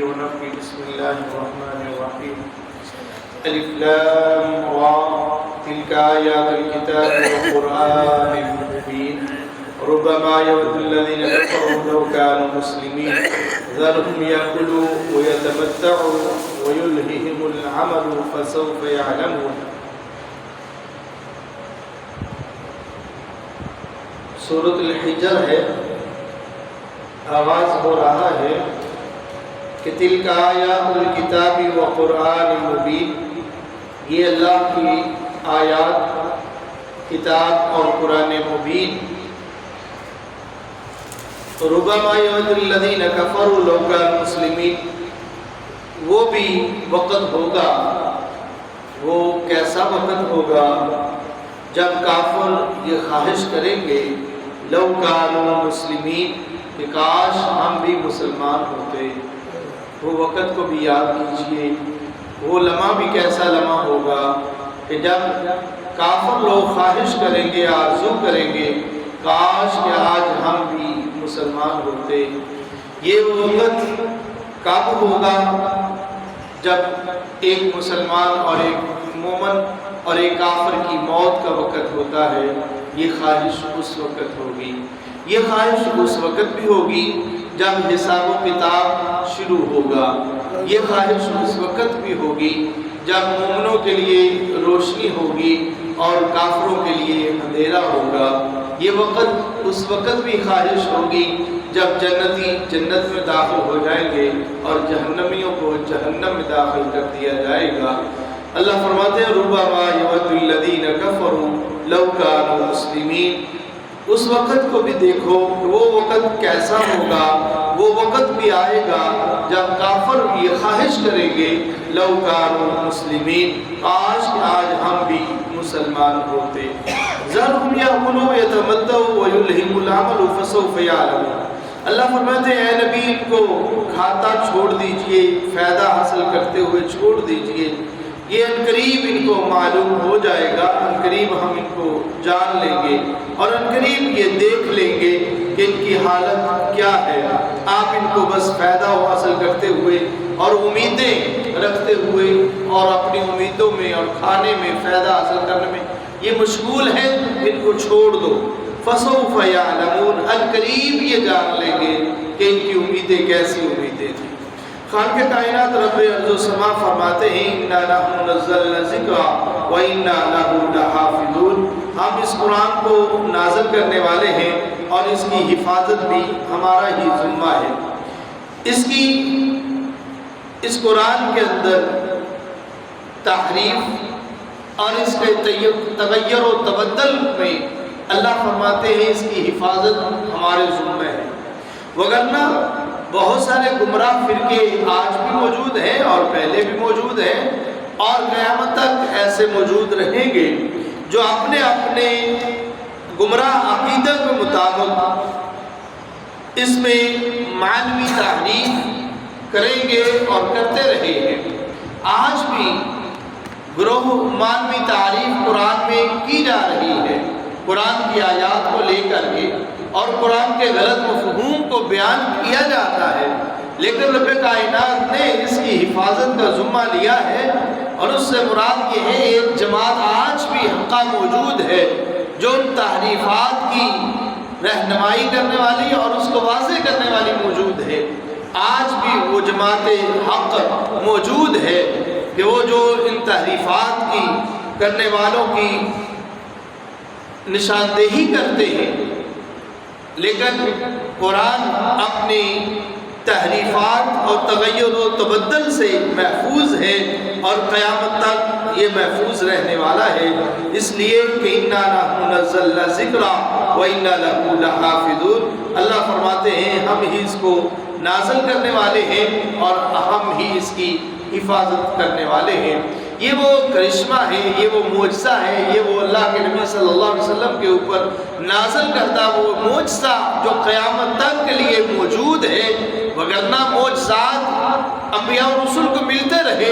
ونفخه. بسم الله الرحمن الرحيم. الف لام را تلك آيات الكتاب والقرآن المبين ربما يود الذين كفروا لو كانوا مسلمين ذرهم يأكلوا ويتمتعوا ويلههم العمل فسوف يعلمون. سورۃ الحجر ہے. آغاز ہو رہا ہے کہ تلک آیات الکتاب و قرآن مبین، یہ اللہ کی آیات کتاب اور قرآن مبین. ربما یود الذین کفروا لو کانوا مسلمین، وہ بھی وقت ہوگا، وہ کیسا وقت ہوگا جب کافر یہ خواہش کریں گے لو کانوا مسلمین، کہ کاش ہم بھی مسلمان ہوتے. وہ وقت کو بھی یاد کیجئے، وہ لمحہ بھی کیسا لمحہ ہوگا کہ جب کافر لوگ خواہش کریں گے، آرزو کریں گے کاش کہ آج ہم بھی مسلمان ہوتے. یہ وہ وقت کب ہوگا جب ایک مسلمان اور ایک مومن اور ایک کافر کی موت کا وقت ہوتا ہے. یہ خواہش اس وقت ہوگی. یہ خواہش اس وقت بھی ہوگی جب حساب و کتاب شروع ہوگا. یہ خواہش اس وقت بھی ہوگی جب مومنوں کے لیے روشنی ہوگی اور کافروں کے لیے اندھیرا ہوگا. یہ وقت اس وقت بھی خواہش ہوگی جب جنتی جنت میں داخل ہو جائیں گے اور جہنمیوں کو جہنم میں داخل کر دیا جائے گا. اللہ فرماتے ہیں ربما یود الذین کفروا لو کانوا مسلمین. اس وقت کو بھی دیکھو کہ وہ وقت کیسا ہوگا. وہ وقت بھی آئے گا جب کافر یہ خواہش کریں گے لو کانوا مسلمین، کاش کہ آج ہم بھی مسلمان ہوتے. ذرهم یأکلوا ویتمتعوا ویلہم العمل فسوف یعلمون. اللہ فرماتے ہیں اے نبی ان کو کھاتا چھوڑ دیجئے، فائدہ حاصل کرتے ہوئے چھوڑ دیجئے. یہ عنقریب ان کو معلوم ہو جائے گا، عنقریب ہم ان کو جان لیں گے اور عنقریب یہ دیکھ لیں گے کہ ان کی حالت کیا ہے. آپ ان کو بس فائدہ حاصل کرتے ہوئے اور امیدیں رکھتے ہوئے اور اپنی امیدوں میں اور کھانے میں فائدہ حاصل کرنے میں یہ مشغول ہیں، ان کو چھوڑ دو. فسوف یعلمون، عنقریب یہ جان لیں گے کہ ان کی امیدیں کیسی امیدیں تھیں. خالق کائنات رب ارض و سما فرماتے ہیں انا نحن نزلنا الذکر وانا لہ لحافظون. ہم اس قرآن کو نازل کرنے والے ہیں اور اس کی حفاظت بھی ہمارا ہی ذمہ ہے. اس قرآن کے اندر تحریف اور اس کے تغیر و تبدل میں اللہ فرماتے ہیں اس کی حفاظت ہمارے ذمہ ہے. وگرنہ بہت سارے گمراہ فرقے آج بھی موجود ہیں اور پہلے بھی موجود ہیں اور قیامت تک ایسے موجود رہیں گے جو اپنے اپنے گمراہ عقیدت کے مطابق اس میں معنوی تحریف کریں گے اور کرتے رہے ہیں. آج بھی گروہ معنوی تعریف قرآن میں کی جا رہی ہے، قرآن کی آیات کو لے کر کے اور قرآن کے غلط مفہوم کو بیان کیا جاتا ہے. لیکن رب کائنات نے اس کی حفاظت کا ذمہ لیا ہے اور اس سے مراد یہ ہے ایک جماعت آج بھی حقہ موجود ہے جو ان تحریفات کی رہنمائی کرنے والی اور اس کو واضح کرنے والی موجود ہے. آج بھی وہ جماعت حق موجود ہے کہ وہ جو ان تحریفات کی کرنے والوں کی نشاندہی کرتے ہیں. لیکن قرآن اپنی تحریفات اور تغیر و تبدل سے محفوظ ہے اور قیامت تک یہ محفوظ رہنے والا ہے. اس لیے کہ انا نحن نزلنا الذکر وانا لہ لحافظون. اللہ فرماتے ہیں ہم ہی اس کو نازل کرنے والے ہیں اور ہم ہی اس کی حفاظت کرنے والے ہیں. یہ وہ کرشمہ ہے، یہ وہ معجزہ ہے، یہ وہ اللہ کے نبی صلی اللہ علیہ وسلم کے اوپر نازل کرتا وہ معجزہ جو قیامت تک کے لیے موجود ہے. وگرنہ معجزات انبیاء و رسول کو ملتے رہے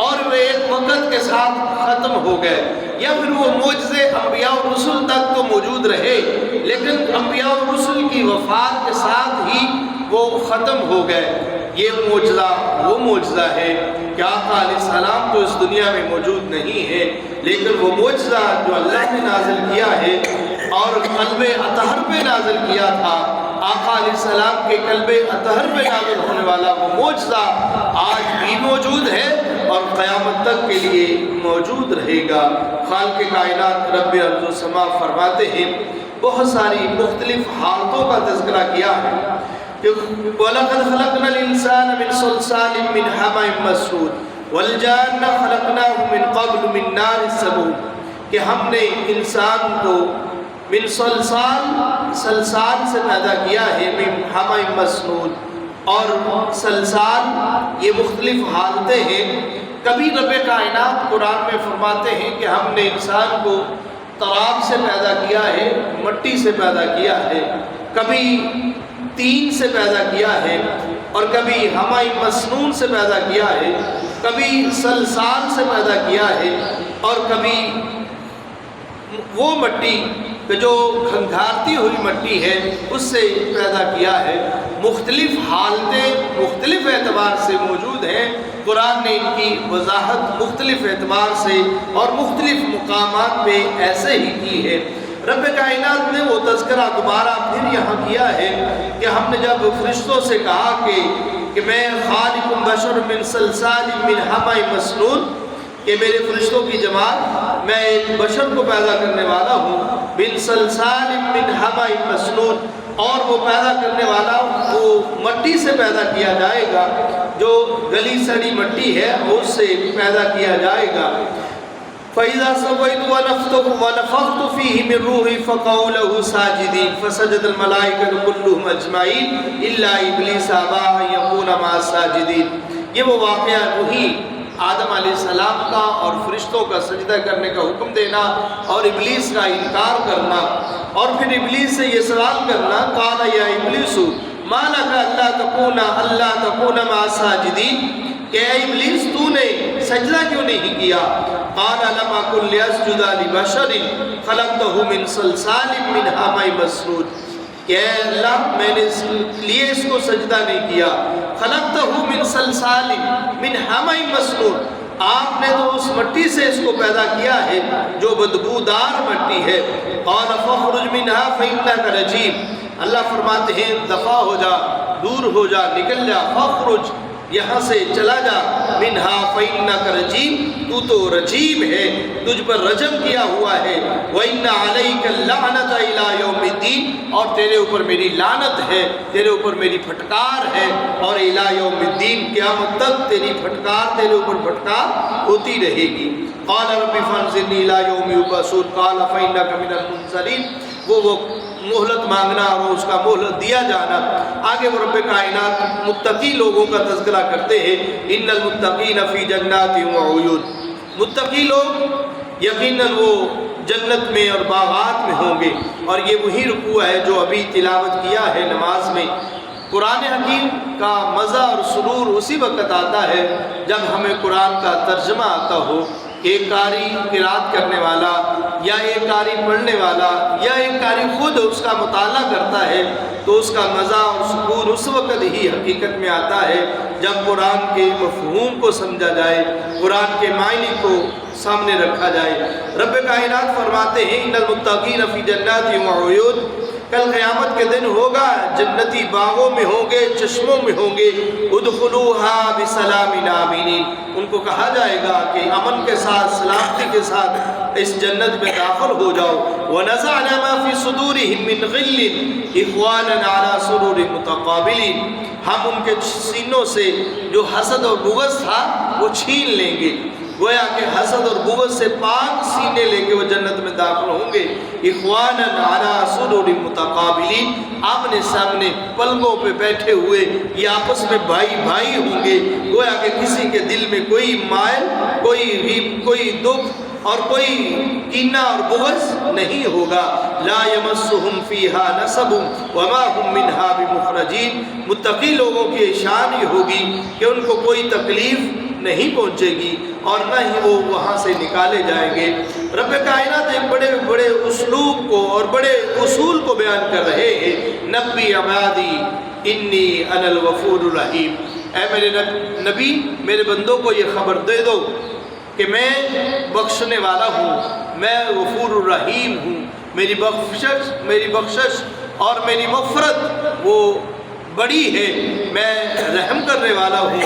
اور وہ ایک وقت کے ساتھ ختم ہو گئے، یا پھر وہ معجزے انبیاء و رسول تک تو موجود رہے لیکن انبیاء و رسول کی وفات کے ساتھ ہی وہ ختم ہو گئے. یہ معجزہ وہ معجزہ ہے کہ آقا علیہ السلام تو اس دنیا میں موجود نہیں ہے، لیکن وہ معجزہ جو اللہ نے نازل کیا ہے اور قلب اطہر پہ نازل کیا تھا، آقا علیہ السلام کے قلب اطہر پہ نازل ہونے والا وہ معجزہ آج بھی موجود ہے اور قیامت تک کے لیے موجود رہے گا۔ خالق کائنات رب ارض و سما فرماتے ہیں، بہت ساری مختلف حالتوں کا تذکرہ کیا ہے کہ وَلَقَدْ خَلَقْنَا الْإِنسَانَ مِنْ صَلْصَالٍ مِّنْ حَمَإٍ مَّسْنُونٍ وَالْجَانَّ خَلَقْنَاهُ مِنْ قَبْلُ مِنْ نَارِ السَّمُومِ، کہ ہم نے انسان کو من سلسال سے پیدا کیا ہے، من حمأ مسنون، اور سلسال یہ مختلف حالتیں ہیں۔ کبھی رب کائنات قرآن میں فرماتے ہیں کہ ہم نے انسان کو تراب سے پیدا کیا ہے، مٹی سے پیدا کیا ہے، کبھی تین سے پیدا کیا ہے، اور کبھی حمأ مسنون سے پیدا کیا ہے، کبھی سلسال سے پیدا کیا ہے، اور کبھی وہ مٹی جو کھنگھارتی ہوئی مٹی ہے اس سے پیدا کیا ہے۔ مختلف حالتیں مختلف اعتبار سے موجود ہیں۔ قرآن نے ان کی وضاحت مختلف اعتبار سے اور مختلف مقامات پہ ایسے ہی کی ہے۔ رب کائنات نے وہ تذکرہ دوبارہ پھر یہاں کیا ہے کہ ہم نے جب فرشتوں سے کہا کہ میں خالق بشر من صلصال من حمأ مسنون، کہ میرے فرشتوں کی جماعت میں ایک بشر کو پیدا کرنے والا ہوں، من صلصال من حمأ مسنون، اور وہ پیدا کرنے والا وہ مٹی سے پیدا کیا جائے گا، جو گلی سڑی مٹی ہے اس سے پیدا کیا جائے گا۔ فَإِذَا سَوَّيْتُ وَنَفَخْتُ فِيهِ مِن رُّوحِي فَقَعُوا لَهُ سَاجِدِينَ فَسَجَدَ الْمَلَائِكَةُ كُلُّهُمْ أَجْمَعِينَ إِلَّا إِبْلِيسَ أَبَىٰ أَن يَكُونَ مَعَ السَّاجِدِينَ۔ یہ وہ واقعہ وہی آدم علیہ السلام کا اور فرشتوں کا سجدہ کرنے کا حکم دینا اور ابلیس کا انکار کرنا، اور پھر ابلیس سے یہ سوال کرنا، قَالَ يَا إِبْلِيسُ مَا لَكَ أَلَّا تَكُونَ مَعَ السَّاجِدِينَ، کہ اے ابلیس تو نے سجدہ کیوں نہیں کیا؟ قَالَ لَمْ أَكُن لِّأَسْجُدَ لِبَشَرٍ خَلَقْتَهُ مِن صَلْصَالٍ مِّنْ حَمَإٍ مسنون، کہ اے اللہ میں نے اس لیے اس کو سجدہ نہیں کیا، خَلَقْتَهُ مِن صَلْصَالٍ مِّنْ حَمَإٍ مسنون، آپ نے تو اس مٹی سے اس کو پیدا کیا ہے جو بدبودار مٹی ہے۔ قَالَ فَاخْرُجْ مِنْهَا فَإِنَّكَ رَجِيمٌ، اللہ فرماتے ہیں دفع ہو جا، دور ہو جا، نکل جا، فَاخْرُجْ یہاں سے چلا جا، منہا فَإِنَّكَ رَجِيمٌ، تو تو رجیم ہے، تجھ پر رجم کیا ہوا ہے، وَإِنَّ عَلَيْكَ اللَّعْنَةَ إِلَىٰ يَوْمِ الدِّينِ، اور تیرے اوپر میری لعنت ہے، تیرے اوپر میری پھٹکار ہے، اور إِلَىٰ يَوْمِ الدِّينِ، قیامت تک تیری پھٹکار، تیرے اوپر پھٹکار ہوتی رہے گی۔ قَالَ رَبِّ فَانظِرْنِي إِلَىٰ يَوْمِ يُبْعَثُونَ قَالَ فَإِنَّكَ مِنَ الْمُنظَرِينَ، وہ مہلت مانگنا اور اس کا مہلت دیا جانا۔ آگے وہ رب کائنات متقی لوگوں کا تذکرہ کرتے ہیں، ان المتقین فی جنات وعیون، متقی لوگ یقیناً وہ جنت میں اور باغات میں ہوں گے، اور یہ وہی رکوع ہے جو ابھی تلاوت کیا ہے نماز میں۔ قرآن حکیم کا مزہ اور سرور اسی وقت آتا ہے جب ہمیں قرآن کا ترجمہ آتا ہو، ایک قاری قرات کرنے والا یا ایک قاری پڑھنے والا یا ایک قاری خود اس کا مطالعہ کرتا ہے، تو اس کا مزہ اور سکون اس وقت ہی حقیقت میں آتا ہے جب قرآن کے مفہوم کو سمجھا جائے، قرآن کے معنی کو سامنے رکھا جائے۔ رب کائنات فرماتے ہیں ان المتقین فی جنات وعیون، کل قیامت کے دن ہوگا جنتی باغوں میں ہوں گے، چشموں میں ہوں گے، ادخلوها بسلام آمنین، ان کو کہا جائے گا کہ امن کے ساتھ سلامتی کے ساتھ اس جنت میں داخل ہو جاؤ۔ وَنَزَعْنَا مَا فِي صُدُورِهِم مِّن غِلٍّ إِخْوَانًا عَلَىٰ سُرُرٍ مُتَقَابِلِينَ، ہم ان کے سینوں سے جو حسد اور بغض تھا وہ چھین لیں گے، گویا کہ حسد اور بغض سے پاک سینے لے کے وہ جنت میں داخل ہوں گے۔ اخواناً علی سرر متقابلین، آمنے سامنے پلنگوں پہ بیٹھے ہوئے یہ آپس میں بھائی بھائی ہوں گے، گویا کہ کسی کے دل میں کوئی مائل، کوئی دکھ اور کوئی کینہ اور بغض نہیں ہوگا۔ لا یمسہم فیہا نصب وما ہم منہا بمخرجین، متقی لوگوں کی شان یہ ہوگی کہ ان کو کوئی تکلیف نہیں پہنچے گی اور نہ ہی وہ وہاں سے نکالے جائیں گے۔ رب کائنات ایک بڑے بڑے اسلوب کو اور بڑے اصول کو بیان کر رہے ہیں۔ نبی عبادی انی انا الغفور الرحیم، اے میرے نبی میرے بندوں کو یہ خبر دے دو کہ میں بخشنے والا ہوں، میں غفور الرحیم ہوں، میری بخشش اور میری مغفرت وہ بڑی ہے، میں رحم کرنے والا ہوں۔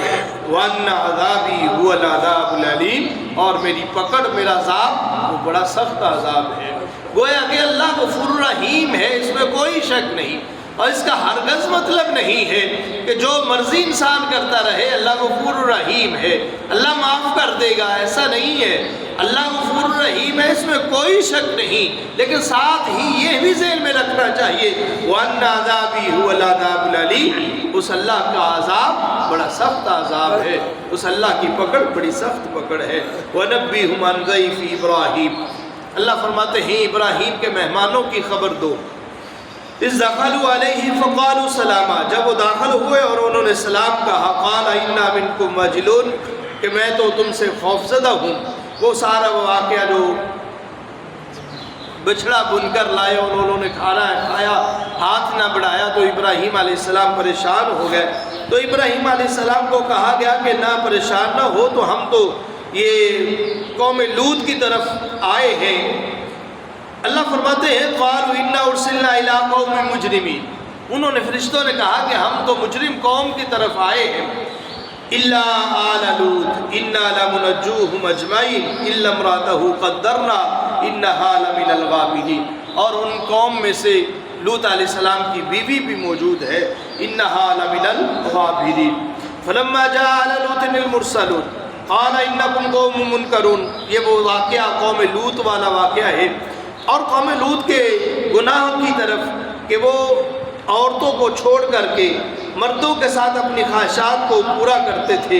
وَأَنَّ عَذَابِي هُوَ الْعَذَابُ الْعَلِيمُ، اور میری پکڑ، میرا عذاب وہ بڑا سخت عذاب ہے۔ گویا کہ اللہ غفور الرحیم ہے، اس میں کوئی شک نہیں، اور اس کا ہرگز مطلب نہیں ہے کہ جو مرضی انسان کرتا رہے اللہ غفور الرحیم ہے، اللہ معاف کر دے گا، ایسا نہیں ہے۔ اللہ غفور الرحیم ہے، اس میں کوئی شک نہیں، لیکن ساتھ ہی یہ بھی ذہن میں رکھنا چاہیے وَأَنَّ عَذَابِي هُوَ الْعَذَابُ الْعَلِيمُ، اس اللہ کا عذاب بڑا سخت عذاب ہے، اس اللہ کی پکڑ بڑی سخت پکڑ ہے۔ وَنَبِّئْهُمْ عَنْ ضَيْفِ إِبْرَاهِيمَ، اللہ فرماتے ہیں ابراہیم کے مہمانوں کی خبر دو۔ اِذْ دَخَلُوا عَلَيْهِ فَقَالُوا سَلَامًا، جب وہ داخل ہوئے اور انہوں نے سلام کہا، قَالَ إِنَّا مِنْكُمْ وَجِلُونَ، کہ میں تو تم سے خوفزدہ ہوں۔ وہ سارا واقعہ جو بچھڑا بن کر لائے اور انہوں نے کھایا، ہاتھ نہ بڑھایا، تو ابراہیم علیہ السلام پریشان ہو گئے۔ تو ابراہیم علیہ السلام کو کہا گیا کہ نہ پریشان نہ ہو، تو ہم تو یہ قوم لوط کی طرف آئے ہیں۔ اللہ فرماتے ہیں قالوا انا ارسلنا الى قوم مجرمین، انہوں نے فرشتوں نے کہا کہ ہم تو مجرم قوم کی طرف آئے ہیں۔ الا آل لوط انا لمنجوهم اجمعین الا امرأته قدرنا انها لمن الغابرین، اور ان قوم میں سے لوط علیہ السلام کی بیوی بھی موجود ہے، انها لمن الغابرین۔ فلما جاء آل لوط المرسلون قال انکم قوم منکرون، یہ وہ واقعہ قوم لوط والا واقعہ ہے، اور قوم لوط کے گناہ کی طرف کہ وہ عورتوں کو چھوڑ کر کے مردوں کے ساتھ اپنی خواہشات کو پورا کرتے تھے۔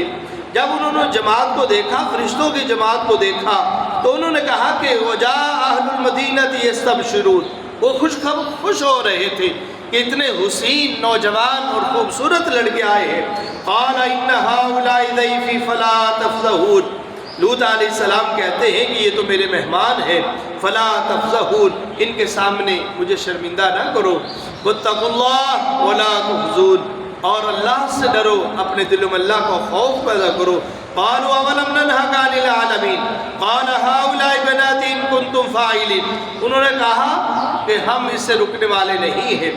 جب انہوں نے جماعت کو دیکھا، فرشتوں کی جماعت کو دیکھا، تو انہوں نے کہا کہ وَجَاءَ أَهْلُ الْمَدِينَةِ يَسْتَبْشِرُونَ، وہ خوش ہو رہے تھے کہ اتنے حسین نوجوان اور خوبصورت لڑکے آئے ہیں۔ قَالَ إِنَّ هَؤُلَاءِ ضَيْفِي فَلَا تَفْضَحُونِ، لوط علیہ السلام کہتے ہیں کہ یہ تو میرے مہمان ہیں، فلا تفضحون، ان کے سامنے مجھے شرمندہ نہ کرو، واتقوا اللہ ولا تخزون، اور اللہ سے ڈرو، اپنے دلوں میں اللہ کو خوف پیدا کرو۔ قالوا اولم ننهك عن العالمین قال هؤلاء بناتي ان كنتم فاعلین، انہوں نے کہا کہ ہم اس سے رکنے والے نہیں ہیں۔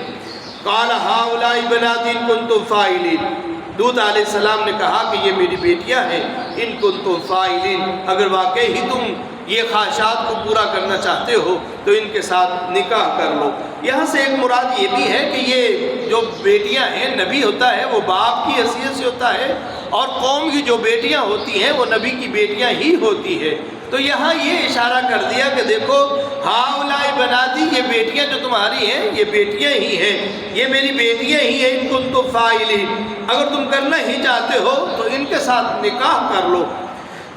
قال هؤلاء بناتي ان كنتم فاعلین، لوط علیہ السلام نے کہا کہ یہ میری بیٹیاں ہیں، ان کنتم فاعلین، اگر واقعی ہی تم یہ خواہشات کو پورا کرنا چاہتے ہو تو ان کے ساتھ نکاح کر لو۔ یہاں سے ایک مراد یہ بھی ہے کہ یہ جو بیٹیاں ہیں، نبی ہوتا ہے وہ باپ کی حیثیت سے ہوتا ہے، اور قوم کی جو بیٹیاں ہوتی ہیں وہ نبی کی بیٹیاں ہی ہوتی ہے۔ تو یہاں یہ اشارہ کر دیا کہ دیکھو ہاؤلاء بناتی، یہ بیٹیاں جو تمہاری ہیں یہ بیٹیاں ہی ہیں، یہ میری بیٹیاں ہی ہیں، ان کنتم فاعلین، اگر تم کرنا ہی چاہتے ہو تو ان کے ساتھ نکاح کر لو۔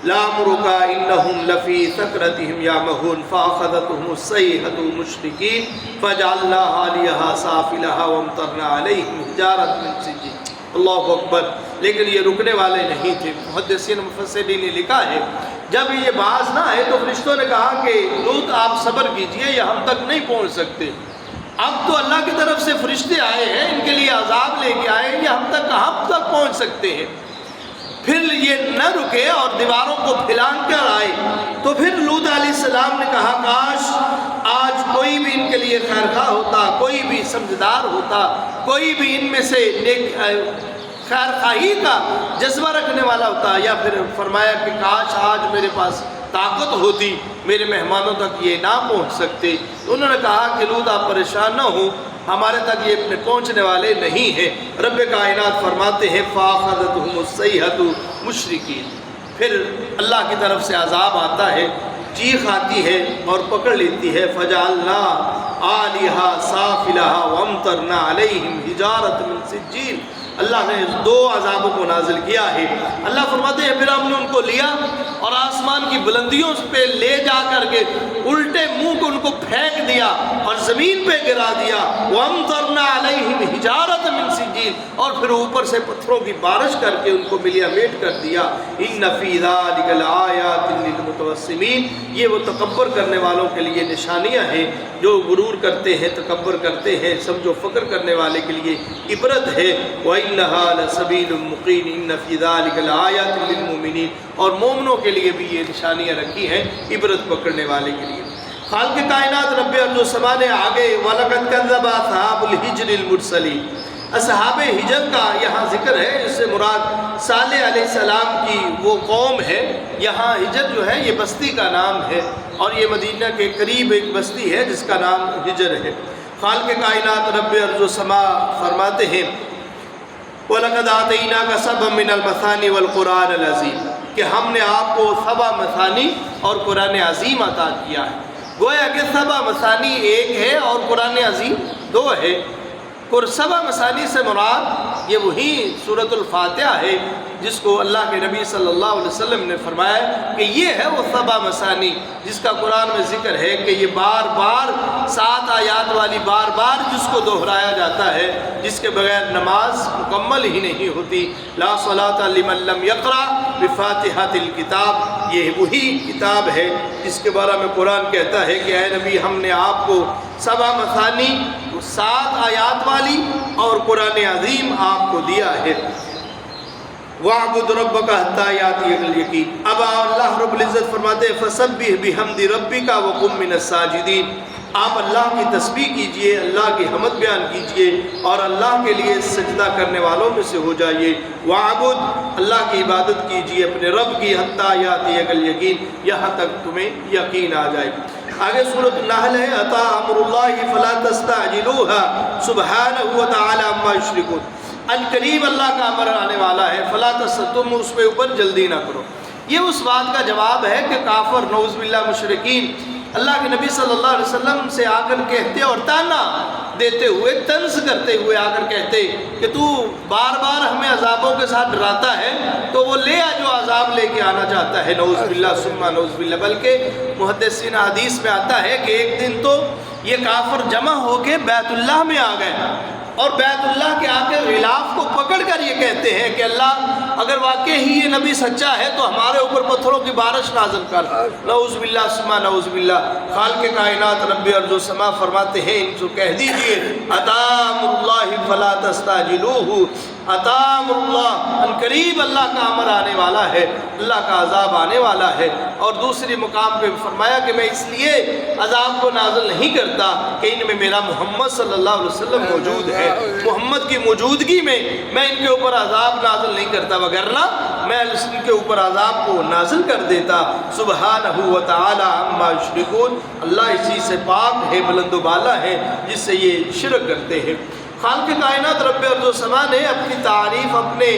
لَعَمْرُكَ إِنَّهُمْ لَفِي سَكْرَتِهِمْ يَعْمَهُونَ فَأَخَذَتْهُمُ الصَّيْحَةُ مُشْرِكِينَ فَجَعَلْنَا عَالِيَهَا سَافِلَهَا وَأَمْطَرْنَا عَلَيْهِمْ حِجَارَةً مِّن سِجِّيلٍ۔ اللہ اکبر، لیکن یہ رکنے والے نہیں تھے۔ محدثین مفسرین نے لکھا ہے جب یہ باز نہ آئے تو فرشتوں نے کہا کہ لوط آپ صبر کیجئے، یہ ہم تک نہیں پہنچ سکتے، اب تو اللہ کی طرف سے فرشتے آئے ہیں، ان کے لیے عذاب لے کے آئے ہیں، یہ ہم تک کہاں تک پہنچ سکتے ہیں۔ پھر یہ نہ رکے اور دیواروں کو پھیلان کر آئے، تو پھر لوط علیہ السلام نے کہا کاش آج کوئی بھی ان کے لیے خیر خواہ ہوتا، کوئی بھی سمجھدار ہوتا، کوئی بھی ان میں سے نیک خیر خواہی کا جذبہ رکھنے والا ہوتا، یا پھر فرمایا کہ کاش آج میرے پاس طاقت ہوتی، میرے مہمانوں تک یہ نہ پہنچ سکتے۔ تو انہوں نے کہا کہ لوط آپ پریشان نہ ہوں، ہمارے تک یہ اپنے پہنچنے والے نہیں ہیں۔ رب کائنات فرماتے ہیں فَأَخَذَتْهُمُ الصَّيْحَةُ مُشْرِكِينَ، پھر اللہ کی طرف سے عذاب آتا ہے، چیخ آتی ہے اور پکڑ لیتی ہے۔ فَجَعَلْنَا عَالِيَهَا سَافِلَهَا وَأَمْطَرْنَا عَلَيْهِمْ حِجَارَةً مِّن سِجِّيلٍ، اللہ نے دو عذابوں کو نازل کیا ہے۔ اللہ فرماتے ہیں پھر ہم نے ان کو لیا اور آسمان کی بلندیوں پہ لے جا کر کے الٹے منہ کو ان کو پھینک دیا اور زمین پہ گرا دیا۔ وَأَمْطَرْنَا عَلَيْهِمْ حِجَارَةً مِّن سِجِّيلٍ، اور پھر اوپر سے پتھروں کی بارش کر کے ان کو ملیا میٹ کر دیا۔ إِنَّ فِي ذَلِكَ لَآيَاتٍ لِّلْمُتَوَسِّمِينَ، یہ وہ تکبر کرنے والوں کے لیے نشانیاں ہیں، جو غرور کرتے ہیں، تکبر کرتے ہیں، سمجھو فکر کرنے والے کے لیے عبرت ہے۔ وَإِنَّ وَإِنَّهَا لَسَبِيلٌ مُقِيمٌ إِنَّ فِي ذَلِكَ لَآيَاتٍ لِلْمُؤْمِنِينَ، اور مومنوں کے لیے بھی یہ نشانیاں رکھی ہیں عبرت پکڑنے والے کے لیے۔ خالق کائنات رب ارض و سما نے آگے وَلَقَدْ كَذَّبَ أَصْحَابُ الْحِجْرِ الْمُرْسَلِينَ، اصحاب حجر کا یہاں ذکر ہے، اس سے مراد صالح علیہ السلام کی وہ قوم ہے۔ یہاں حجر جو ہے یہ بستی کا نام ہے، اور یہ مدینہ کے قریب ایک بستی ہے جس کا نام حجر ہے۔ خالق کائنات رب ارض و سما فرماتے ہیں وَلَقَدْ آتَيْنَاكَ سَبْعًا مِنَ الْمَثَانِي وَالْقُرْآنِ الْعَظِيمِ، کہ ہم نے آپ کو سبع مثانی اور قرآن عظیم عطا کیا ہے۔ گویا کہ سبع مثانی ایک ہے اور قرآن عظیم دو ہے۔ سبع مثانی سے مراد یہ وہی سورۃ الفاتحہ ہے جس کو اللہ کے نبی صلی اللہ علیہ وسلم نے فرمایا کہ یہ ہے وہ سبع مثانی جس کا قرآن میں ذکر ہے کہ یہ بار بار 7 آیات والی بار بار جس کو دہرایا جاتا ہے، جس کے بغیر نماز مکمل ہی نہیں ہوتی۔ لا صلاۃ لمن لم یقرأ بفاتحۃ الکتاب، یہ وہی کتاب ہے جس کے بارے میں قرآن کہتا ہے کہ اے نبی ہم نے آپ کو سبع مثانی 7 آیات والی اور قرآن عظیم آپ کو دیا ہے۔ وَاعْبُدْ رَبَّكَ حَتَّىٰ يَأْتِيَكَ الْيَقِينُ، اب اللہ رب العزت فرماتے ہیں فَسَبِّحْ بِحَمْدِ رَبِّكَ وَقُم مِّنَ السَّاجِدِينَ، آپ اللہ کی تسبیح کیجئے، اللہ کی حمد بیان کیجئے اور اللہ کے لیے سجدہ کرنے والوں میں سے ہو جائیے۔ وَاعْبُدْ، اللہ کی عبادت کیجئے اپنے رب کی، حَتَّىٰ يَأْتِيَكَ الْيَقِينُ، یہاں تک تمہیں یقین آ جائے۔ آگے سورۃ النحل ہے اَتَىٰ أَمْرُ اللَّهِ فَلَا تَسْتَعْجِلُوهَا سُبْحَانَهُ وَتَعَالَىٰ عَمَّا يُشْرِكُونَ، ان قریب اللہ کا امر آنے والا ہے، فلا تم اس پہ اوپر جلدی نہ کرو۔ یہ اس بات کا جواب ہے کہ کافر نعوذ باللہ مشرکین اللہ کے نبی صلی اللہ علیہ وسلم سے آ کر کہتے اور تانا دیتے ہوئے، طنز کرتے ہوئے آ کر کہتے کہ تو بار بار ہمیں عذابوں کے ساتھ ڈراتا ہے تو وہ لے آ جو عذاب لے کے آنا چاہتا ہے، نعوذ باللہ ثم نعوذ باللہ۔ بلکہ محدثین حدیث میں آتا ہے کہ ایک دن تو یہ کافر جمع ہو کے بیت اللہ میں آ گئے اور بیت اللہ کے آ کے غلاف کو پکڑ کر یہ کہتے ہیں کہ اللہ اگر واقعی ہی یہ نبی سچا ہے تو ہمارے اوپر پتھروں کی بارش نازل کر، نعوذ باللہ ثم نعوذ باللہ۔ خالق کائنات رب ارض و سما فرماتے ہیں ان کو کہہ دیجئے اَتَىٰ أَمْرُ اللَّهِ فَلَا تَسْتَعْجِلُوهُ، اَتَىٰ أَمْرُ اللَّهِ، ان قریب اللہ کا امر آنے والا ہے، اللہ کا عذاب آنے والا ہے۔ اور دوسری مقام پہ فرمایا کہ میں اس لیے عذاب کو نازل نہیں کرتا کہ ان میں میرا محمد صلی اللہ علیہ وسلم موجود ہے، محمد کی موجودگی میں میں ان کے اوپر عذاب نازل نہیں کرتا، وگرنہ میں ان کے اوپر عذاب کو نازل کر دیتا۔ سبحانہ وتعالی عما یشرکون، اللہ اسی سے پاک ہے، بلند و بالا ہے جس سے یہ شرک کرتے ہیں۔ خالق کائنات رب ارض و سما نے اپنی تعریف اپنے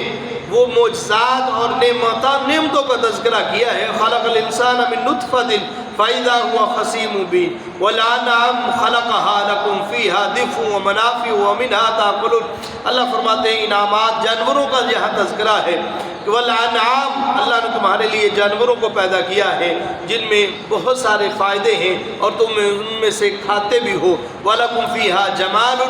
وہ معجزات اور نعمتوں کا تذکرہ کیا ہے۔ خلق الانسان من نطفۃ فَإِذَا هُوَ خَصِيمٌ مُّبِينٌ وَالْأَنْعَامَ خَلَقَهَا لَكُمْ فِيهَا دِفْءٌ وَمَنَافِعُ وَمِنْهَا تَأْكُلُونَ، اللہ فرماتے ہیں انعامات جانوروں کا یہاں تذکرہ ہے۔ والانعام، اللہ نے تمہارے لیے جانوروں کو پیدا کیا ہے جن میں بہت سارے فائدے ہیں اور تم ان میں سے کھاتے بھی ہو۔ وَلَكُمْ فِيهَا جَمَالٌ،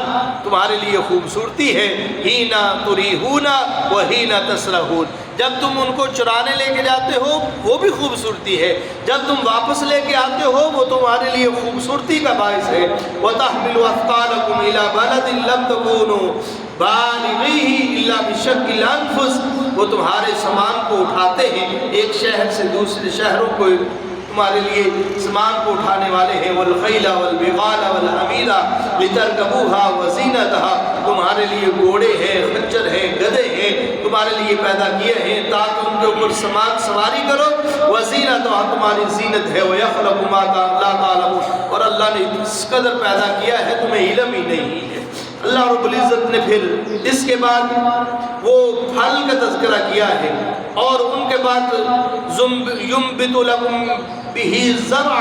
تمہارے لیے خوبصورتی ہے۔ حِينَ تُرِيحُونَ وَحِينَ تَسْرَحُونَ، جب تم ان کو چرانے لے کے جاتے ہو وہ بھی خوبصورتی ہے، جب تم واپس لے کے آتے ہو وہ تمہارے لیے خوبصورتی کا باعث ہے۔ وَتَحْمِلُ أَثْقَالَكُمْ إِلَىٰ بَلَدٍ لَمْ تَكُونُوا بَالِغِيهِ إِلَّا بِشَقِّ الْأَنفُسِ، وہ تمہارے سامان کو اٹھاتے ہیں، ایک شہر سے دوسرے شہروں کو تمہارے لیے سامان کو اٹھانے والے ہیں۔ والخیل والبغال والحمیر لترکبوها وزینتها، تمہارے لیے گھوڑے ہیں، خچر ہیں، گدھے ہیں، تمہارے لیے پیدا کیے ہیں تاکہ ان کے اوپر سامان سواری کرو۔ وزینتها، تمہاری زینت ہے۔ ویخلق ما لا تعلمون، اور اللہ نے اس قدر پیدا کیا ہے تمہیں علم ہی نہیں ہے۔ اللہ رب العزت نے پھر اس کے بعد وہ پھل کا تذکرہ کیا ہے اور ان کے بعد ينبت لكم به الزرع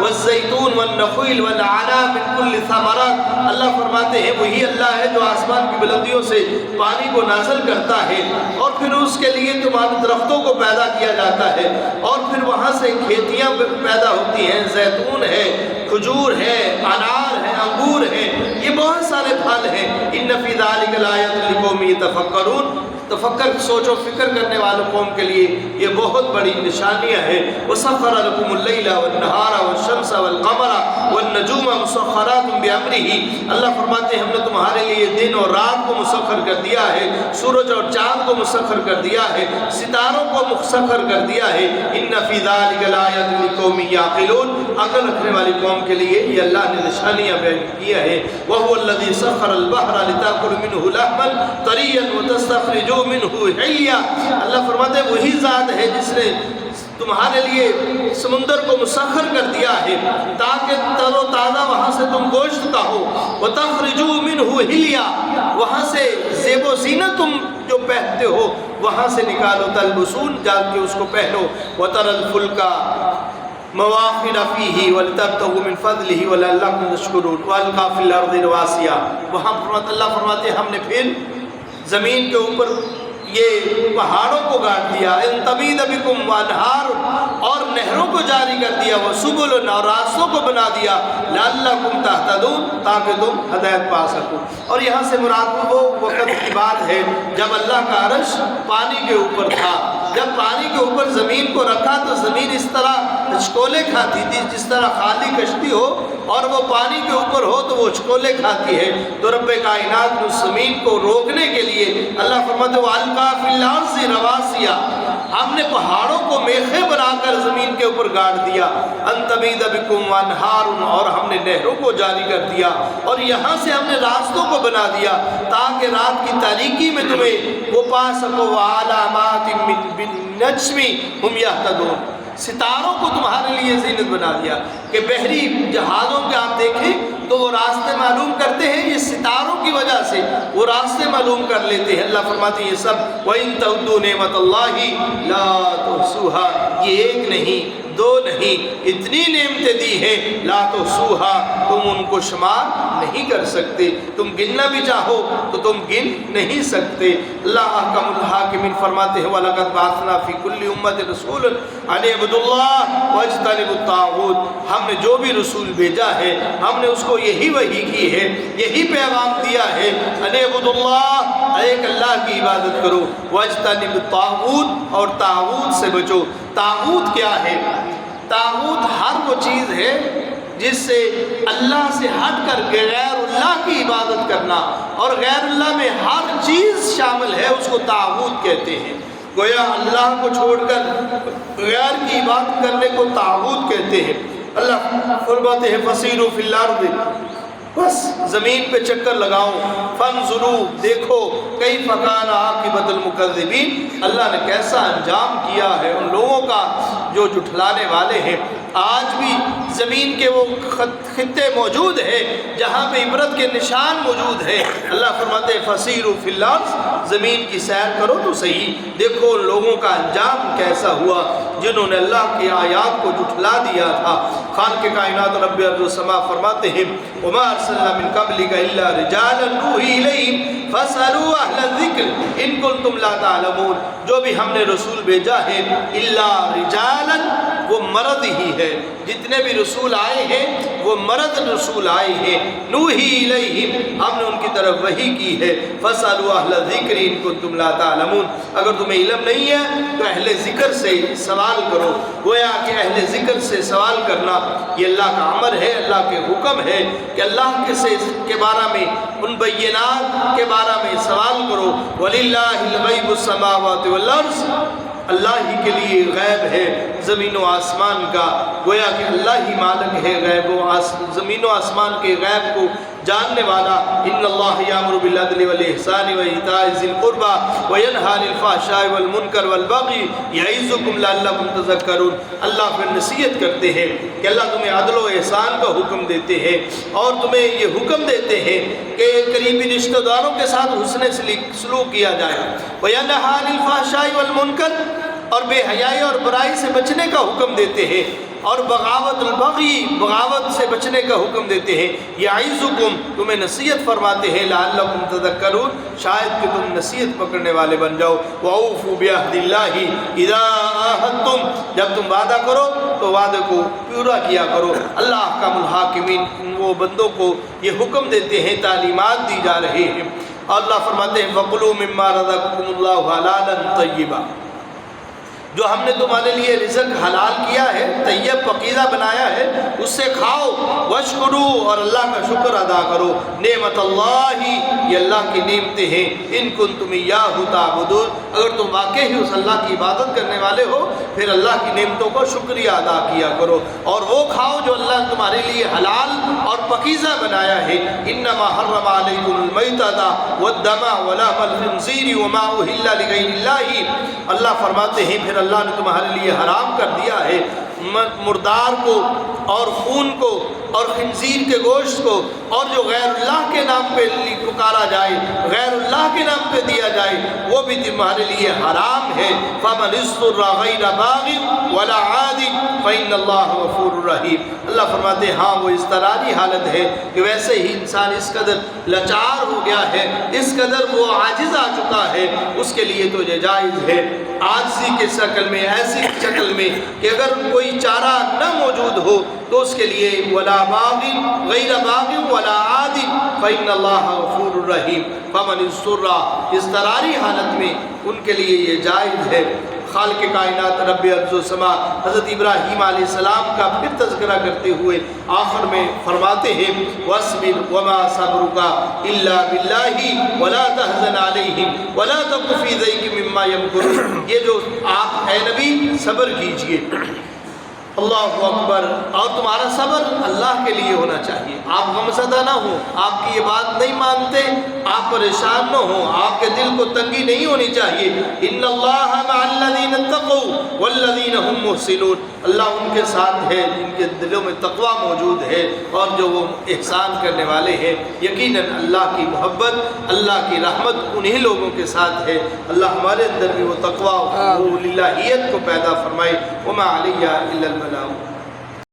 والزيتون والنخيل والأعناب من كل الثمرات، اللہ فرماتے ہیں وہی اللہ ہے جو آسمان کی بلندیوں سے پانی کو نازل کرتا ہے اور پھر اس کے لیے تمہارے درختوں کو پیدا کیا جاتا ہے اور پھر وہاں سے کھیتیاں پیدا ہوتی ہیں، زیتون ہے، کھجور ہے، انار ہے، انگور ہے، یہ بہت سارے پھل ہیں۔ ان فی ذلک لآیات لقوم یتفکرون، تفکر سوچ و فکر کرنے والوں قوم کے لیے یہ بہت بڑی نشانیاں ہیں۔ وسخر لکم اللیل والنہار والشمس والقمر والنجوم مسخرات بأمره، اللہ فرماتے ہیں ہم نے تمہارے لیے دن اور رات کو مسخر کر دیا ہے، سورج اور چاند کو مسخر کر دیا ہے، ستاروں کو مسخر کر دیا ہے۔ ان فی ذلک لآیات لقوم یعقلون، عقل رکھنے والی قوم کے لیے یہ اللہ نے نشانیاں بیان کی ہے۔ وهو الذی سخر البحر لتأکلوا منه لحما طریا وتستخرجوا منه حلیا، اللہ فرماتے ہیں وہی ذات ہے جس نے تمہارے لیے سمندر کو مسخر کر دیا ہے تاکہ تر و تازہ وہاں سے تم گوشت کھاؤ، وتخرجوا منه حلیا، وہاں سے زیب و زینت تم جو پہنتے ہو وہاں سے نکالو، تلبسون جا کے اس کو پہنو، وتر الفلک مواخر فیہ ولتبتغوا من فضلہ ولعلکم تشکرون والقى فی الارض رواسیا، وہاں اللہ فرماتے ہیں ہم نے پھر زمین کے اوپر یہ پہاڑوں کو گاڑ دیا، ان تمید بکم وانہار، اور نہروں کو جاری کر دیا، وسبل، اور راستوں کو بنا دیا، لعلکم تہتدون، تاکہ تم ہدایت پا سکو۔ اور یہاں سے مراد وہ وقت کی بات ہے جب اللہ کا عرش پانی کے اوپر تھا، جب پانی کے اوپر زمین کو رکھا تو زمین اس طرح چکولے کھاتی تھی جس طرح خالی کشتی ہو اور وہ پانی کے اوپر ہو تو وہ چکولے کھاتی ہے۔ تو رب کائنات نے زمین کو روکنے کے لیے اللہ فرماتے وَأَلْقَىٰ فِي الْأَرْضِ رَوَاسِيَ، ہم نے پہاڑوں کو میخیں بنا کر زمین کے اوپر گاڑ دیا، أَن تَمِيدَ بِكُمْ وَأَنْهَارٌ، اور ہم نے نہروں کو جاری کر دیا، اور یہاں سے ہم نے راستوں کو بنا دیا تاکہ رات کی تاریکی میں تمہیں وہ پا سکو، وَعَلَامَاتٍ بِالنَّجْمِ هُمْ يَهْتَدُونَ، ستاروں کو تمہارے لیے زینت بنا دیا کہ بحری جہازوں کے آپ دیکھیں تو وہ راستے معلوم کرتے ہیں، یہ ستاروں کی وجہ سے وہ راستے معلوم کر لیتے ہیں۔ اللہ فرماتے ہیں یہ سب وَإِن تَعُدُّوا نِعْمَتَ اللَّهِ لَا تُحْصُوهَا، یہ ایک نہیں دو نہیں، اتنی نعمتیں دی ہیں، لا تحصوها، تم ان کو شمار نہیں کر سکتے، تم گننا بھی چاہو تو تم گن نہیں سکتے۔ اللہ احکم الحاکمین فرماتے ہیں وَلَقَدْ بَعَثْنَا فِي كُلِّ أُمَّةٍ رَسُولًا أَنِ اعْبُدُوا اللَّهَ وَاجْتَنِبُوا الطَّاغُوتَ، ہم نے جو بھی رسول بھیجا ہے ہم نے اس کو یہی وحی کی ہے، یہی پیغام دیا ہے، أَنِ اعْبُدُوا اللَّهَ، ایک اللہ کی عبادت کرو، وَاجْتَنِبُوا الطَّاغُوتَ، اور طاغوت سے بچو۔ طاغوت کیا ہے؟ طاغوت ہر وہ چیز ہے جس سے اللہ سے ہٹ کر کے غیر اللہ کی عبادت کرنا، اور غیر اللہ میں ہر چیز شامل ہے، اس کو طاغوت کہتے ہیں۔ گویا اللہ کو چھوڑ کر غیر کی عبادت کرنے کو طاغوت کہتے ہیں۔ اللہ فرماتے ہیں فسیروا فی الارض، بس زمین پہ چکر لگاؤ، فانظروا، دیکھو کیف کان عاقبۃ المکذبین، اللہ نے کیسا انجام کیا ہے ان لوگوں کا جو جھٹلانے والے ہیں۔ آج بھی زمین کے وہ خطے موجود ہیں جہاں پہ عبرت کے نشان موجود ہیں۔ اللہ فرماتے ہیں فسیروا فی الارض، زمین کی سیر کرو تو صحیح، دیکھو ان لوگوں کا انجام کیسا ہوا جنہوں نے اللہ کی آیات کو جھٹلا دیا تھا۔ خالق کائنات رب ارض و سما فرماتے ہیں وما ارسلنا من قبلک الا رجالا نوحی الیہم فاسألوا اہل الذکر ان کنتم لا تعلمون، جو بھی ہم نے رسول بھیجا ہے الا رجالا، وہ مرد ہی ہے، جتنے بھی رسول آئے ہیں وہ مرد رسول آئے ہیں، نوحی الیہم، ہم نے ان کی طرف وحی کی ہے، فاسألوا اہل الذکر ان کنتم لا تعلمون، اگر تمہیں علم نہیں ہے تو اہل ذکر سے سوال کرو۔ گویا کہ اہل ذکر سے سوال کرنا یہ اللہ کا امر ہے، اللہ کے حکم ہے کہ اللہ کے بارے میں ان بینات کے بارے میں سوال کرو۔ وَلِلَّهِ الْغَيْبُ السَّمَاوَاتِ وَالْأَرْضِ، اللہ ہی کے لیے غیب ہے زمین و آسمان کا، گویا کہ اللہ ہی مالک ہے غیب و زمین و آسمان کے غیب کو جاننے والا۔ ان اللہ یامر بالعدل والاحسان وایتاء ذی القربى وینہی عن الفحشاء والمنکر والبغی یعظکم لعلکم تذکرون، اللہ پھر نصیحت کرتے ہیں کہ اللہ تمہیں عدل و احسان کا حکم دیتے ہیں اور تمہیں یہ حکم دیتے ہیں کہ قریبی رشتہ داروں کے ساتھ حسن سلوک کیا جائے، وینہی عن الفحشاء والمنکر، اور بے حیائی اور برائی سے بچنے کا حکم دیتے ہیں، اور بغاوت البغی، بغاوت سے بچنے کا حکم دیتے ہیں، یعظکم، تمہیں نصیحت فرماتے ہیں، لعلکم تذکرون، شاید کہ تم نصیحت پکڑنے والے بن جاؤ۔ وَأَوْفُوا بِعَهْدِ اللَّهِ إِذَا عَاهَدتُّمْ، جب تم وعدہ کرو تو وعدے کو پورا کیا کرو۔ اللہ احکم الحاکمین وہ بندوں کو یہ حکم دیتے ہیں، تعلیمات دی جا رہے ہیں۔ اللہ فرماتے ہیں وَقُلُوا مِمَّا رَزَقَكُمُ اللَّهُ حَلَالًا طَيِّبًا، جو ہم نے تمہارے لیے رزق حلال کیا ہے، طیب پاکیزہ بنایا ہے، اس سے کھاؤ، واشکرو، اور اللہ کا شکر ادا کرو، نعمت اللہ، یہ اللہ کی نعمتیں ہیں، ان کنتم ایاہ تعبدون، اگر تم واقعی اس اللہ کی عبادت کرنے والے ہو پھر اللہ کی نعمتوں کا شکریہ ادا کیا کرو، اور وہ کھاؤ جو اللہ تمہارے لیے حلال اور پاکیزہ بنایا ہے۔ انما حرم علیکم المیتۃ والدم ولحم الخنزیر وما اہل لغیر اللہ، اللہ فرماتے ہیں پھر اللہ نے تمہارے لیے حرام کر دیا ہے مردار کو اور خون کو اور خنزیر کے گوشت کو، اور جو غیر اللہ کے نام پہ پکارا جائے، غیر اللہ کے نام پہ دیا جائے، وہ بھی تمہارے لیے حرام ہے۔ فَمَنِ اضْطُرَّ غَيْرَ بَاغٍ وَلَا عَادٍ فَإِنَّ اللَّهَ غَفُورٌ رَحِيمٌ، اللہ فرماتے ہیں ہاں وہ اضطراری حالت ہے کہ ویسے ہی انسان اس قدر لاچار ہو گیا ہے، اس قدر وہ عاجز آ چکا ہے، اس کے لیے تو یہ جائز ہے عاجزی کے شکل میں، ایسی شکل میں کہ اگر کوئی چارہ نہ موجود ہو تو اس کے لیے ولا باغ غیر باغ ولا عاد فإن اللہ غفور رحیم، فمن اضطر، اضطراری حالت میں ان کے لیے یہ جائز ہے۔ خالق کائنات رب ارض و سما حضرت ابراہیم علیہ السلام کا پھر تذکرہ کرتے ہوئے آخر میں فرماتے ہیں وَاصْبِرْ وَمَا صَبْرُكَ إِلَّا بِاللَّهِ وَلَا تَحْزَنْ عَلَيْهِمْ وَلَا تَكُ فِي ضَيْقٍ مِّمَّا يَمْكُرُونَ، یہ جو آپ اے نبی صبر کیجئے، اللہ اکبر، اور تمہارا صبر اللہ کے لیے ہونا چاہیے، آپ غمزدہ نہ ہوں، آپ کی یہ بات نہیں مانتے آپ پریشان نہ ہوں، آپ کے دل کو تنگی نہیں ہونی چاہیے۔ ان اللہ مع الذین اتقوا والذین هم محسنون، اللہ ان کے ساتھ ہے جن کے دلوں میں تقوی موجود ہے اور جو وہ احسان کرنے والے ہیں، یقیناً اللہ کی محبت، اللہ کی رحمت انہی لوگوں کے ساتھ ہے۔ اللہ ہمارے اندر بھی وہ تقوی، وہ الہیت کو پیدا فرمائے۔ وما علیہ الا البلاغ۔